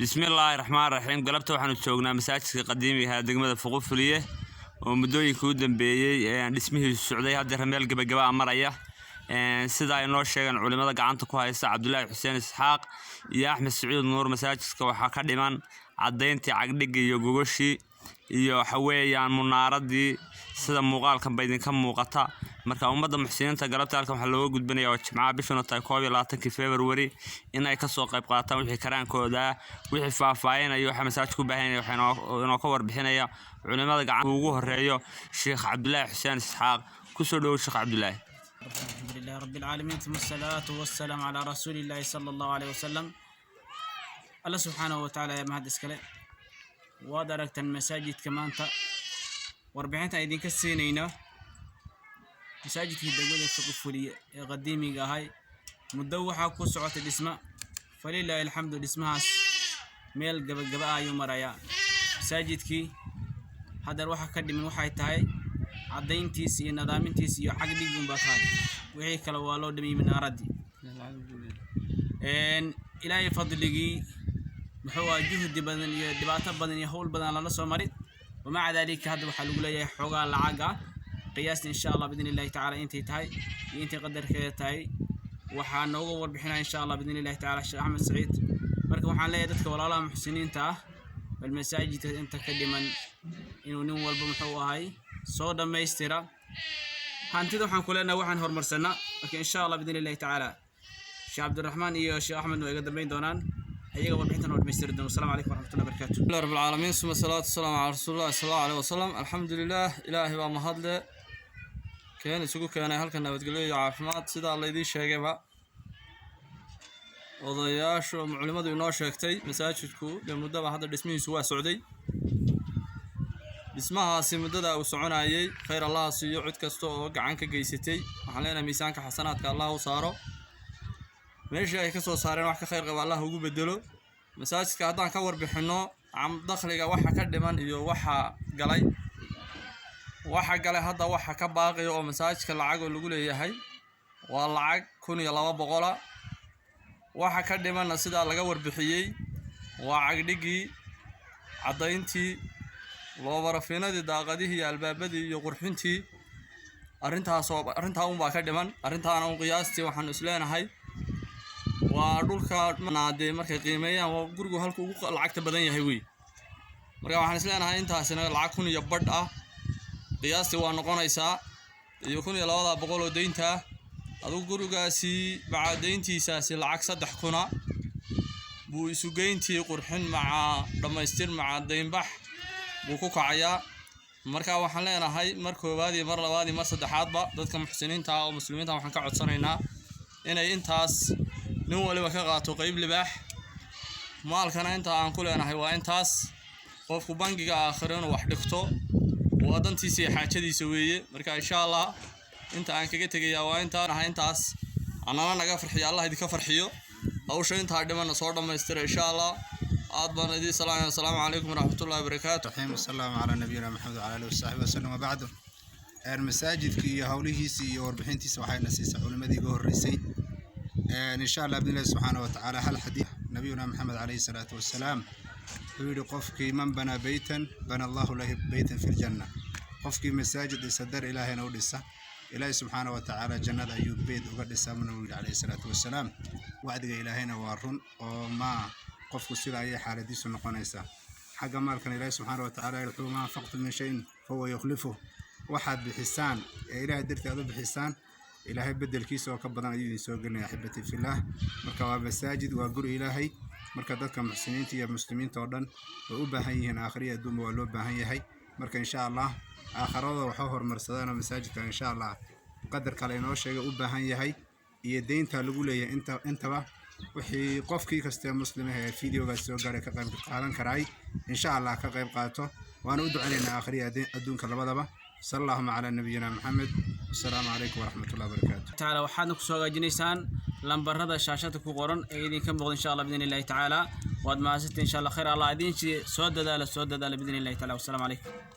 بسم الله الرحمن الرحيم قلبت waxaan joognaa masaajidka qadiimiga ah degmada Fuqufliye oo muddooyinka u dambeeyay dhismihiisu socday hadda meel gabagaba maraya sida ay noo sheegan culimada gacanta ku haysta Cabdullaahi Xuseen Isxaaq iyo Axmed Saciid Nuur masaajidka waxa ka dhiman cadeyntii cagdhiga iyo gogoshii iyo waxa weeyaan munaaradii sida muuqaalkan baydin ka muuqata marka ummadda muxsiniinta galabta halkan waxa looga gudbinayaa oo Jimcaha bishan tahay 22 February in ay ka soo qayb qaataan wixii karaankooda wixii faahfaahinayo waxa masaajidku u baahan yahay waxaan ka warbixinaya culimada gacanta ugu horeeyo Sheekh Cabdullaahi Xuseen Isxaaq ku soo dhaw Sheekh Cabdullaahi alxamdulillaah rabbil caalamiin thumma salaatu wassalaam ala rasuulillaah sallallahu alayhi wasallam Allah subhanahu wa ta'ala ma had iskale waad aragtan masaajidka maanta warbixinta idinka siinayna masaajidkii degmada Fuqufliye ee qadiimiga ahay muddo waxa ku socotay dhisma falilaahi alxamdu dhismahaas meel gabagaba ayuu maraya masaajidkii hadar waxa ka dhiman waxay tahay cadeyntiis iyo nadaamintiis iyo cagdhigun baa kaaday wixii kale waa loo dhameeyay minaaradii ilaahay fadligii muxuu juhdi badan iyo dhibaato badan iyo hawl badan la soo maray ومع ذلك هذا وحلو لي حوغا لعاقة قياس إن شاء الله بإذن الله تعالى أنت تاي أنت قدر كذا تاي وحنا نوور بحنا إن شاء الله بإذن الله تعالى الشيخ أحمد سعيد مركب وحنا لا يدك ولا لا محسنين تاه بالمساجد أنت كلمن إنه نوور بمحوها هاي صودا ما يسترى هنتدو حن كلنا وحن هرمر سنة لكن إن شاء الله بإذن الله تعالى الشيخ عبد الرحمن إيه الشيخ أحمد ويقدر بين دونان أيها وبحثنا ونمستردون والسلام عليكم ورحمة الله وبركاته. الله رب العالمين ثم الصلاة والسلام على رسول الله صلى الله عليه وسلم الحمد لله إلهي ومهدله كان يسوق كان هلكنا بتقولي عافمات سيدا الله يدي شيء بقى وضياش ومعلومات ينور شيكتي مساجدكو لمدة ما هذا اسمه سواء سعودي اسمها سمدة وسعونا أيي خير الله سيعود كستو وقع عنك جيستي وحلينا ميسانك حسناتك الله وصاره meesha ay ka soo saareen wax ka khayr qaba Allah ugu bedelo masaajidka hadaan ka warbixino am dakhliga waxa ka dhiman iyo waxa galay hadda waxa ka baaqay oo masaajidka lacag lagu leeyahay waa lacag 1200 waxa ka dhiman sida laga warbixiyay waa cagdhigi cadeyntii loo warafinadii daaqadihii albaabadii iyo qurxintii arintaa baa ka dhiman arintaana qiyaastii waxaan isleenahay waa dhulka naade markay qiimeeyaan waa gurigu halka ugu lacagta badan yahay way marka waxaan isleenahay intaasina lacag 1000 iyo badh ah qiyaastii waa noqonaysaa iyo 1200 oo deynta adigu gurigaasi bacaadeyntiisaasi lacag 3000 buu isu geyntii qurxin maca dhamaystir maca deynbax buu ku kacayaa marka waxaan leenahay mar koowaad iyo mar labaad iyo mar saddexaadba dadka muxsiniinta oo muslimiinta waxaan ka codsanaynaa inay intaas nin waliba ka qaato qayb libaax maalkana inta aan ku leenahay waa intaas qofku bangiga aakhirana wax dhigto wadantiisa iyo xaajadiisa weeye marka insha Allah inta aan kaga tagayaa waa intaas anana naga farxiyo Allah idinka farxiyo hawsha inta dhiman soo dhameystira insha Allah aad baan idin salaam assalamu alaykum warahmatullahi wabarakatuh sallallahu ala nabiyina Muhammad wa ala alihi wa sahbihi wa sallam wa ba'du masaajidki iyo hawlihiisa iyo warbixintiisa waxay nasiisay culimadii ugu horeysay إن شاء الله بإذن الله سبحانه وتعالى هل حديث نبينا محمد عليه الصلاة والسلام يقول قفك من بنى بيتا بنى الله له بيتا في الجنة قفك مساجد يصدر إلهي نودسه إلهي سبحانه وتعالى جنة أيوب بيت وقدسه من نبي عليه الصلاة والسلام وعد إلهينا وارون وما قفك سلا أي حال دي سنقنيسه حق مالك إلهي سبحانه وتعالى يقول ما فقط من شيء فهو يخلفه واحد بحسان إلهي درت هذا بحسان إلهي بدل كيس وكبرنا أيدي سوقنا يا أحبتي في الله مركب مساجد وأقول إلهي مركب ذلك محسنين يا مسلمين تودن وأبهي هنا آخرية دوم والأبهي هي مركب إن شاء الله آخر هذا وحور مرصدنا مساجد إن شاء الله قدر كلينا وشيء أبهي هي يدين تلقولي أنت بقى وحي قفكي كست مسلم هي فيديو بس وقاري كقيم قالن كراي إن شاء الله كقيم قاته وأنا أدعو علينا آخرية أدون كلبضبة صلى الله على نبينا محمد السلام عليكم ورحمة الله وبركاته تعالى وحدك سوق جنيسان لمبرد شاشتك وقرن أيدين كم بغض إن شاء الله بإذن الله تعالى واد ما إن شاء الله خير الله يدين شيء سود ذا بإذن الله تعالى والسلام عليكم